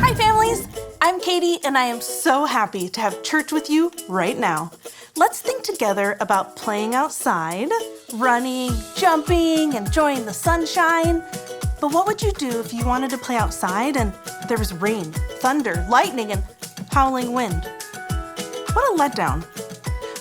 Hi, families. I'm Katie, and I am so happy to have church with you right now. Let's think together about playing outside, running, jumping, enjoying the sunshine. But what would you do if you wanted to play outside and there was rain, thunder, lightning, and howling wind? What a letdown.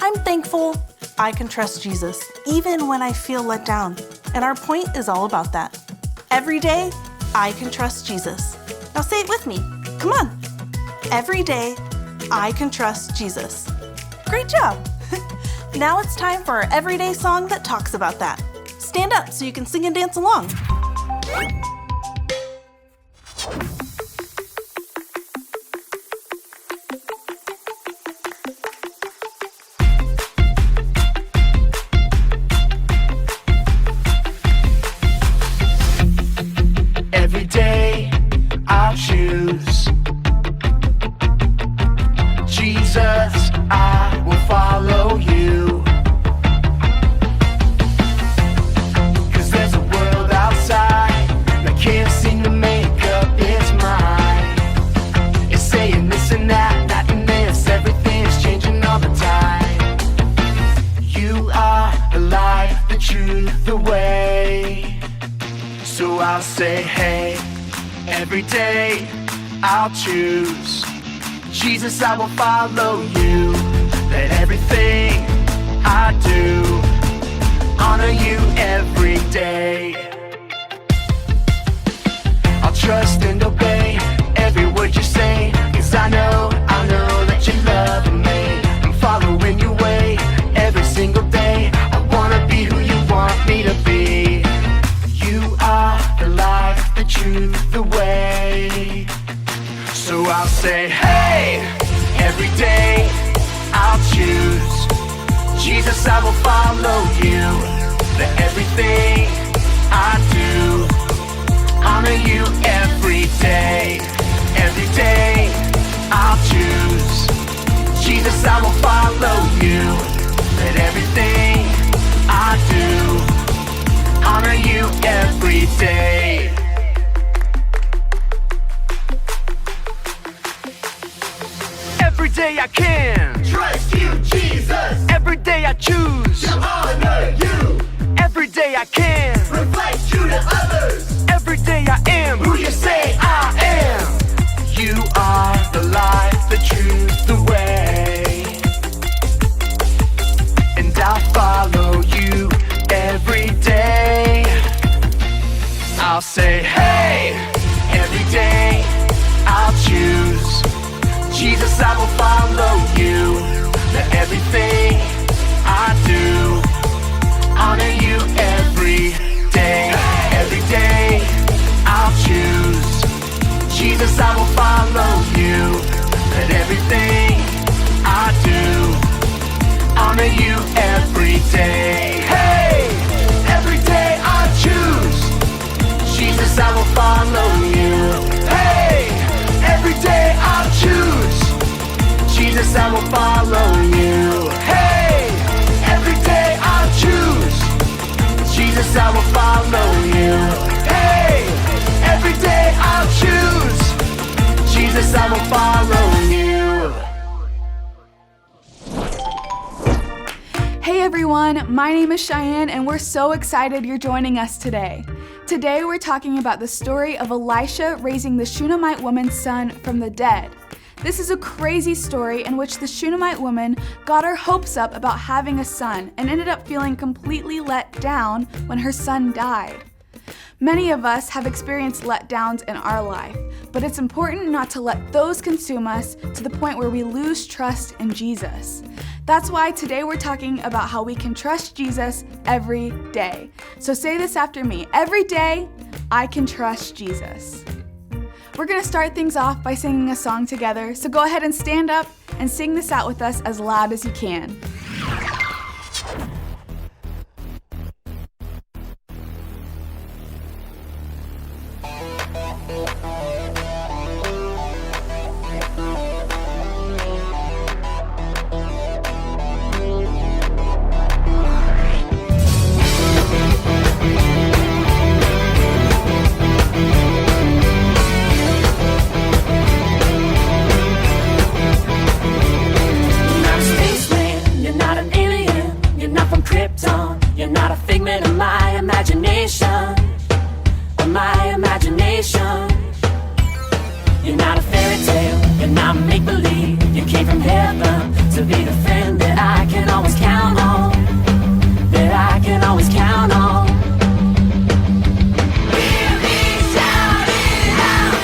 I'm thankful I can trust Jesus even when I feel let down. And our point is all about that. Every day, I can trust Jesus. Now say it with me. Come on. Every day, I can trust Jesus. Great job. Now it's time for our everyday song that talks about that. Stand up so you can sing and dance along. Every day I'll choose Jesus, I will follow you. 'Cause there's a world outside that can't seem to make up its mind. It's saying this and that, that and this, everything's changing all the time. You are the light, the truth, the way. So I'll say, hey, every day I'll choose Jesus, I will follow you. Let everything I do honor you every day. I'll trust and obey every word you say, 'cause I know that you love me. I'm following your way every single day. I wanna be who you want me to be. You are the light, the truth, the way. So I'll say, hey, every day I'll choose Jesus, I will follow you. Let everything I do honor you every day. Every day I'll choose Jesus, I will follow you. Let everything I do honor you every day. Every day I can Trust you, Jesus, every day I choose to honor you, every day I can reflect you to others, every day I am who you say I am. You are the light, the truth, the way, and I'll follow you every day. I'll say, hey, every day I'll choose Jesus, I will follow you. Let everything I do honor you every day. Every day I'll choose Jesus, I will follow you. Let everything I do honor you every day. Hey, every day I choose Jesus, I will follow you. Hey, every day I'll choose Jesus, I will follow you. Hey, every day I'll choose Jesus, I will follow you. Hey, every day I'll choose Jesus, I will follow you. Hey everyone, my name is Cheyenne and we're so excited you're joining us today. Today we're talking about the story of Elisha raising the Shunammite woman's son from the dead. This is a crazy story in which the Shunammite woman got her hopes up about having a son and ended up feeling completely let down when her son died. Many of us have experienced letdowns in our life, but it's important not to let those consume us to the point where we lose trust in Jesus. That's why today we're talking about how we can trust Jesus every day. So say this after me. Every day, I can trust Jesus. We're gonna start things off by singing a song together, so go ahead and stand up and sing this out with us as loud as you can. creation of my imagination. You're not a fairy tale, you're not make-believe. You came from heaven to be the friend that I can always count on, that I can always count on. Hear me shout it out.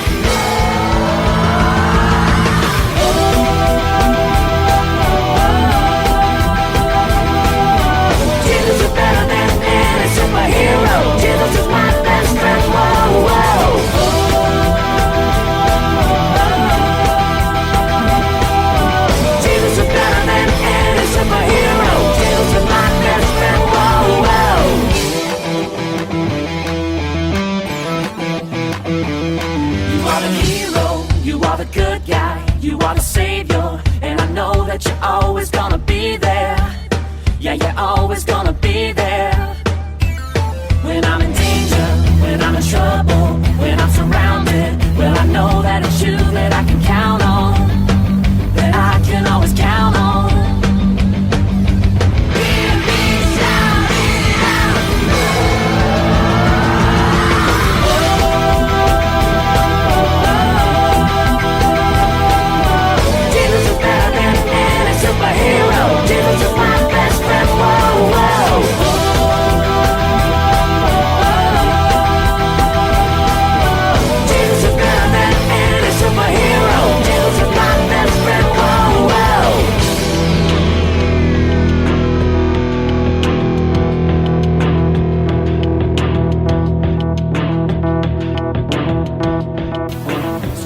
Jesus is better than any superhero. Jesus is my best friend. Whoa, whoa. Jesus is better than any superhero. Jesus is my best friend. Whoa, whoa. You are the hero. You are the good guy. You are the savior. And I know that you're always gonna be there. Yeah, you're always gonna be there. When I'm in danger, when I'm in trouble, when I'm surrounded, well, I know that it's you that I can count on, that I can always count on. Hear me shout it out. Jesus is better than any superhero. Jesus is my best friend. Whoa, whoa. Jesus is better than any superhero. Jesus is my best friend. Whoa, whoa.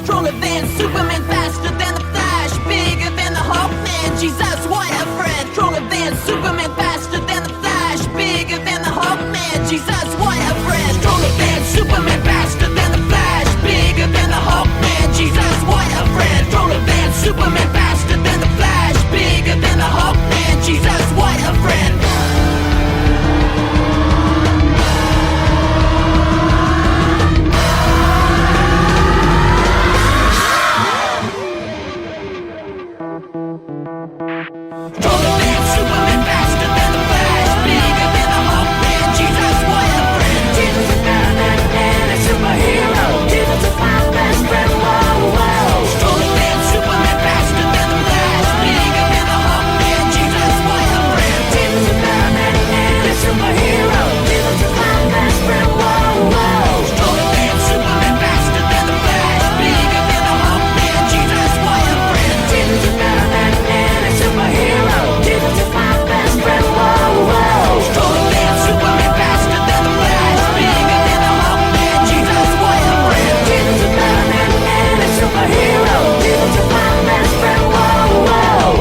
Stronger than Superman, faster than the Flash, bigger than the Hawkman. Jesus, what a friend. Stronger than Superman, faster than the Flash, bigger than the Hawkman. Jesus, what a friend. Stronger than Superman, faster than the Flash, bigger than the Hawkman. Jesus, what a friend. Stronger than Superman, faster than the Flash, bigger than the Hawkman. Jesus, what a friend. Stronger than Superman, faster than the Flash, bigger than the Hawkman. Jesus, what a friend. Jesus is better than any superhero. Jesus is my best friend. Whoa, whoa. Stronger than Superman, faster than the Flash, bigger than the Hawkman. Jesus, what a friend. Jesus is better than any superhero. Jesus is my best friend. Whoa, whoa. Stronger than Superman, faster than the Flash, bigger than the Hawkman. Jesus, what a friend. Jesus is better than any superhero. Jesus is my best friend. Whoa, whoa. Stronger than Superman, faster than the Flash, bigger than the Hawkman. Jesus, what a friend. Jesus is better than any superhero. Jesus is my best friend. Whoa, whoa.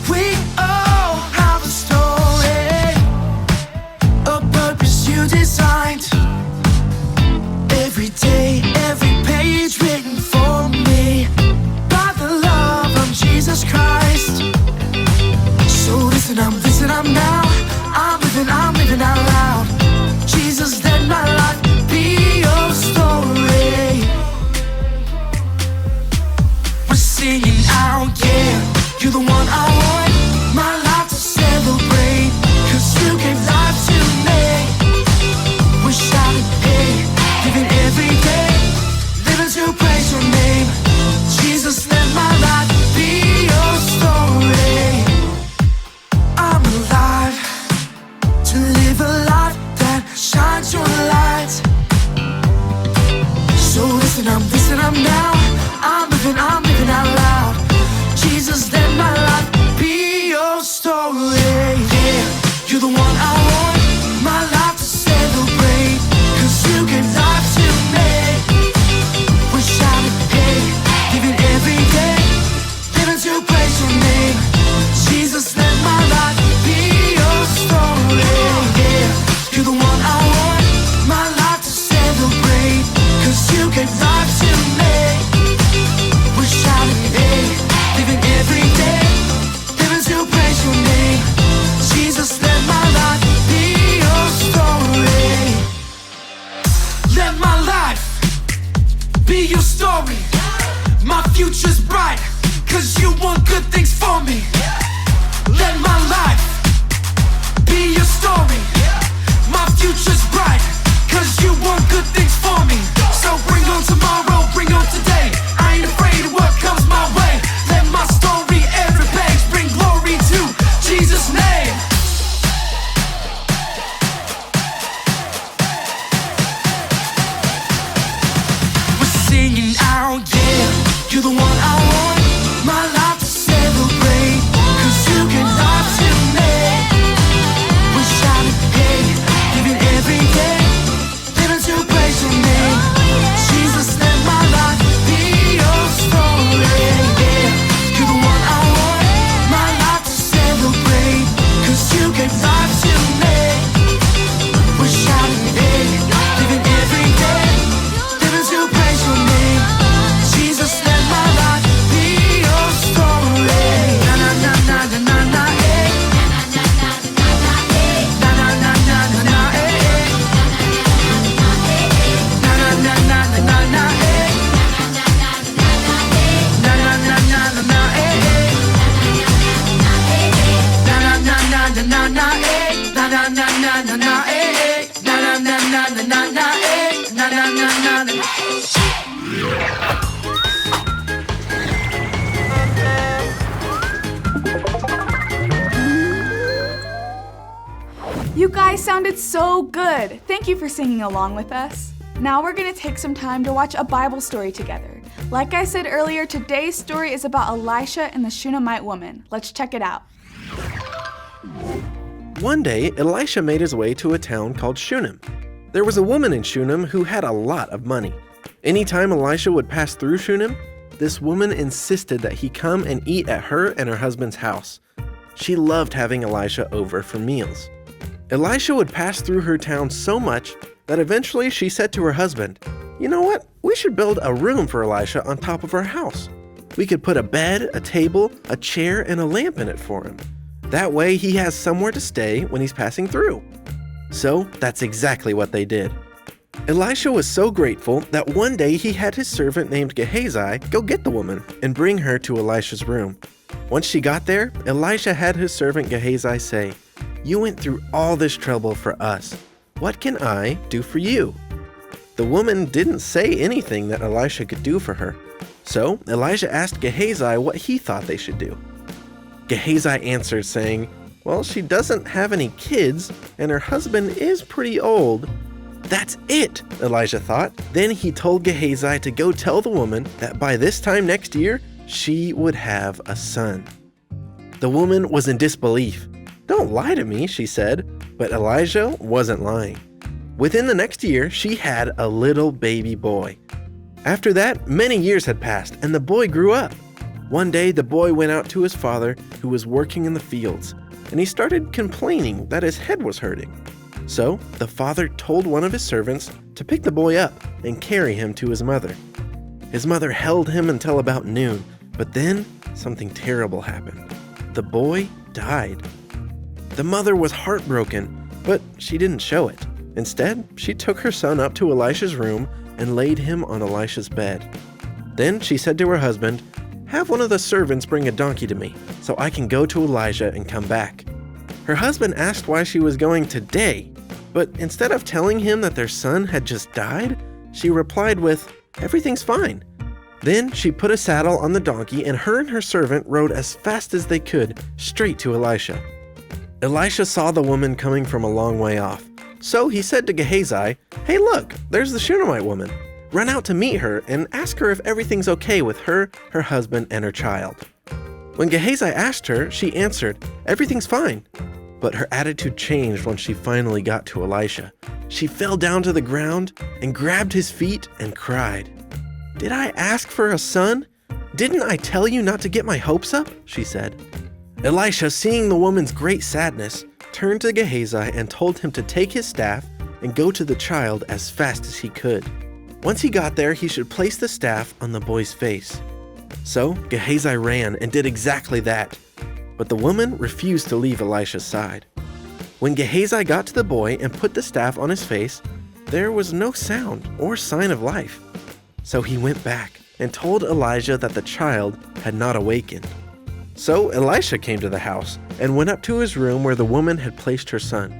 We all have a story, a purpose you designed. Every day, every page written for me by the love of Jesus Christ. So listen, I'm now. I'm living out loud. Jesus, let my life be your story. We're singing out, yeah. You're the one I want, my life to celebrate. 'Cause you gave life to me. We're shouting, hey, living every day, living to praise your name. Jesus, let my life be your story. I'm alive to live a life that shines your light. So listen, I'm now. I'm living out loud. Jesus, let my life be na na na eh, na na na na na na eh, na na na na na na na eh, na na na na na. You guys sounded so good. Thank you for singing along with us. Now we're gonna take some time to watch a Bible story together. Like I said earlier, today's story is about Elisha and the Shunammite woman. Let's check it out. One day, Elisha made his way to a town called Shunem. There was a woman in Shunem who had a lot of money. Anytime Elisha would pass through Shunem, this woman insisted that he come and eat at her and her husband's house. She loved having Elisha over for meals. Elisha would pass through her town so much that eventually she said to her husband, "You know what? We should build a room for Elisha on top of our house. We could put a bed, a table, a chair, and a lamp in it for him. That way he has somewhere to stay when he's passing through." So that's exactly what they did. Elisha was so grateful that one day he had his servant named Gehazi go get the woman and bring her to Elisha's room. Once she got there, Elisha had his servant Gehazi say, "You went through all this trouble for us. What can I do for you?" The woman didn't say anything that Elisha could do for her. So Elisha asked Gehazi what he thought they should do. Gehazi answered saying, "Well, she doesn't have any kids and her husband is pretty old." That's it, Elisha thought. Then he told Gehazi to go tell the woman that by this time next year, she would have a son. The woman was in disbelief. "Don't lie to me," she said, but Elisha wasn't lying. Within the next year, she had a little baby boy. After that, many years had passed, and the boy grew up. One day, the boy went out to his father, who was working in the fields, and he started complaining that his head was hurting. So, the father told one of his servants to pick the boy up and carry him to his mother. His mother held him until about noon, but then something terrible happened. The boy died. The mother was heartbroken, but she didn't show it. Instead, she took her son up to Elisha's room and laid him on Elisha's bed. Then she said to her husband, "Have one of the servants bring a donkey to me, so I can go to Elisha and come back." Her husband asked why she was going today, but instead of telling him that their son had just died, she replied with, "Everything's fine." Then she put a saddle on the donkey and her servant rode as fast as they could straight to Elisha. Elisha saw the woman coming from a long way off. So he said to Gehazi, "Hey look, there's the Shunammite woman. Run out to meet her and ask her if everything's okay with her, her husband, and her child." When Gehazi asked her, she answered, "Everything's fine." But her attitude changed when she finally got to Elisha. She fell down to the ground and grabbed his feet and cried. "Did I ask for a son? Didn't I tell you not to get my hopes up?" she said. Elisha, seeing the woman's great sadness, turned to Gehazi and told him to take his staff and go to the child as fast as he could. Once he got there, he should place the staff on the boy's face. So Gehazi ran and did exactly that. But the woman refused to leave Elisha's side. When Gehazi got to the boy and put the staff on his face, there was no sound or sign of life. So he went back and told Elijah that the child had not awakened. So Elisha came to the house and went up to his room where the woman had placed her son.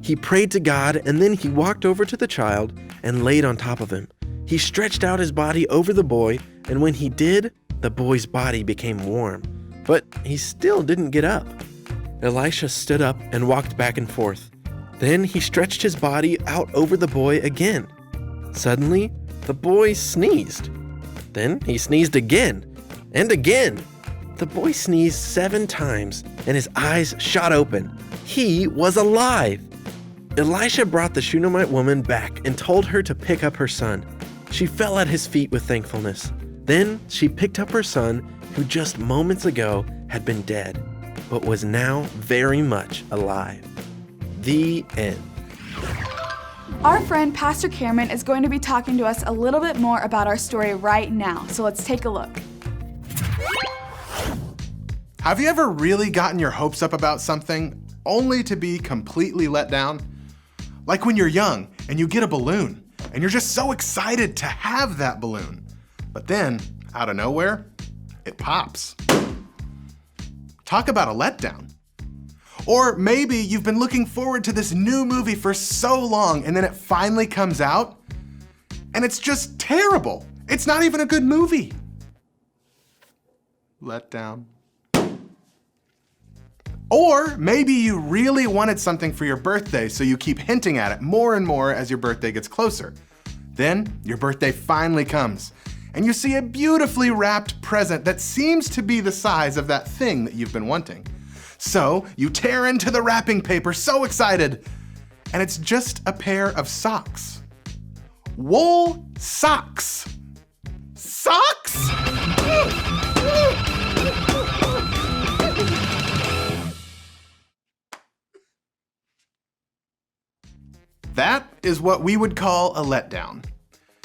He prayed to God and then he walked over to the child and laid on top of him. He stretched out his body over the boy, and when he did, the boy's body became warm. But he still didn't get up. Elisha stood up and walked back and forth. Then he stretched his body out over the boy again. Suddenly, the boy sneezed. Then he sneezed again and again. The boy sneezed 7 times and his eyes shot open. He was alive. Elisha brought the Shunammite woman back and told her to pick up her son. She fell at his feet with thankfulness. Then she picked up her son, who just moments ago had been dead, but was now very much alive. The end. Our friend Pastor Cameron is going to be talking to us a little bit more about our story right now, so let's take a look. Have you ever really gotten your hopes up about something only to be completely let down? Like when you're young and you get a balloon and you're just so excited to have that balloon, but then out of nowhere, it pops. Talk about a letdown. Or maybe you've been looking forward to this new movie for so long and then it finally comes out and it's just terrible. It's not even a good movie. Let down. Or maybe you really wanted something for your birthday, so you keep hinting at it more and more as your birthday gets closer. Then your birthday finally comes, and you see a beautifully wrapped present that seems to be the size of that thing that you've been wanting. So you tear into the wrapping paper, so excited, and it's just a pair of socks. Wool socks. Socks? That is what we would call a letdown.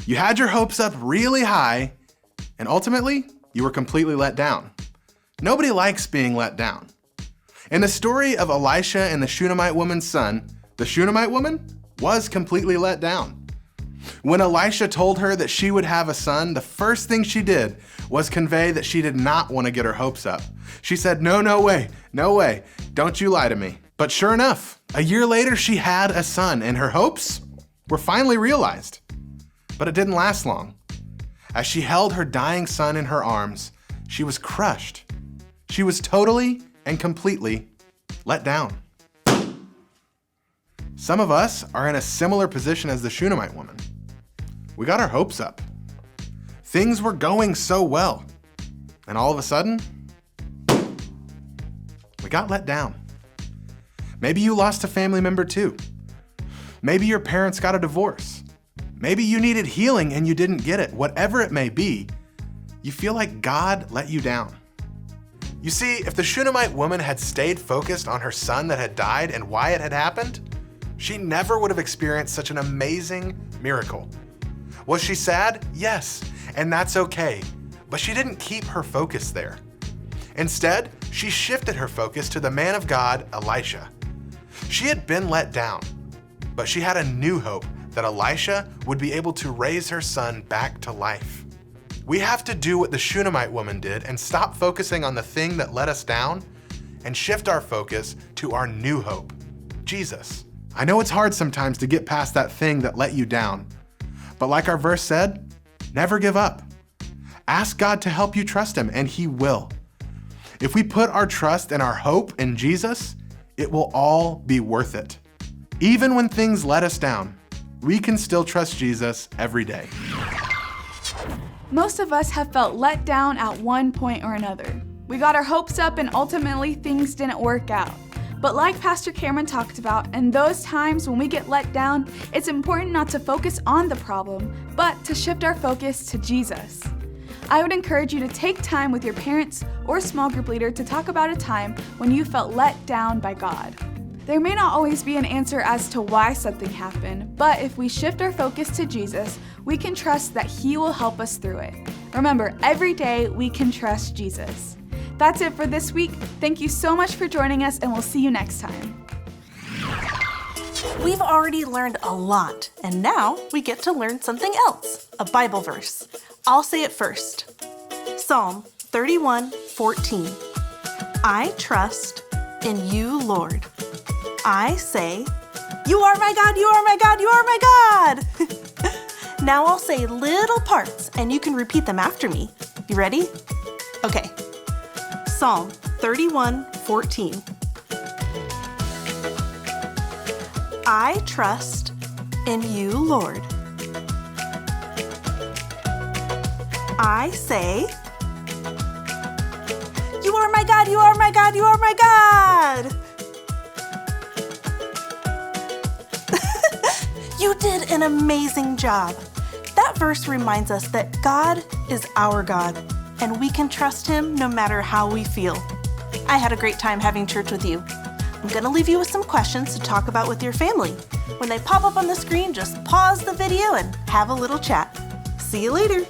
You had your hopes up really high, and ultimately, you were completely let down. Nobody likes being let down. In the story of Elisha and the Shunammite woman's son, the Shunammite woman was completely let down. When Elisha told her that she would have a son, the first thing she did was convey that she did not want to get her hopes up. She said, no way, don't you lie to me. But sure enough, a year later she had a son and her hopes were finally realized. But it didn't last long. As she held her dying son in her arms, she was crushed. She was totally and completely let down. Some of us are in a similar position as the Shunammite woman. We got our hopes up. Things were going so well. And all of a sudden, we got let down. Maybe you lost a family member too. Maybe your parents got a divorce. Maybe you needed healing and you didn't get it. Whatever it may be, you feel like God let you down. You see, if the Shunammite woman had stayed focused on her son that had died and why it had happened, she never would have experienced such an amazing miracle. Was she sad? Yes, and that's okay. But she didn't keep her focus there. Instead, she shifted her focus to the man of God, Elisha. She had been let down, but she had a new hope that Elisha would be able to raise her son back to life. We have to do what the Shunammite woman did and stop focusing on the thing that let us down and shift our focus to our new hope, Jesus. I know it's hard sometimes to get past that thing that let you down, but like our verse said, never give up. Ask God to help you trust Him, and He will. If we put our trust and our hope in Jesus, it will all be worth it. Even when things let us down, we can still trust Jesus every day. Most of us have felt let down at one point or another. We got our hopes up and ultimately things didn't work out. But like Pastor Cameron talked about, in those times when we get let down, it's important not to focus on the problem, but to shift our focus to Jesus. I would encourage you to take time with your parents or small group leader to talk about a time when you felt let down by God. There may not always be an answer as to why something happened, but if we shift our focus to Jesus, we can trust that He will help us through it. Remember, every day we can trust Jesus. That's it for this week. Thank you so much for joining us, and we'll see you next time. We've already learned a lot, and now we get to learn something else, a Bible verse. I'll say it first. Psalm 31:14. I trust in you, Lord. I say, you are my God, you are my God, you are my God. Now I'll say little parts, and you can repeat them after me. You ready? Okay. Psalm 31:14. I trust in you, Lord. I say, you are my God, you are my God, you are my God. You did an amazing job. That verse reminds us that God is our God, and we can trust Him no matter how we feel. I had a great time having church with you. I'm going to leave you with some questions to talk about with your family. When they pop up on the screen, just pause the video and have a little chat. See you later.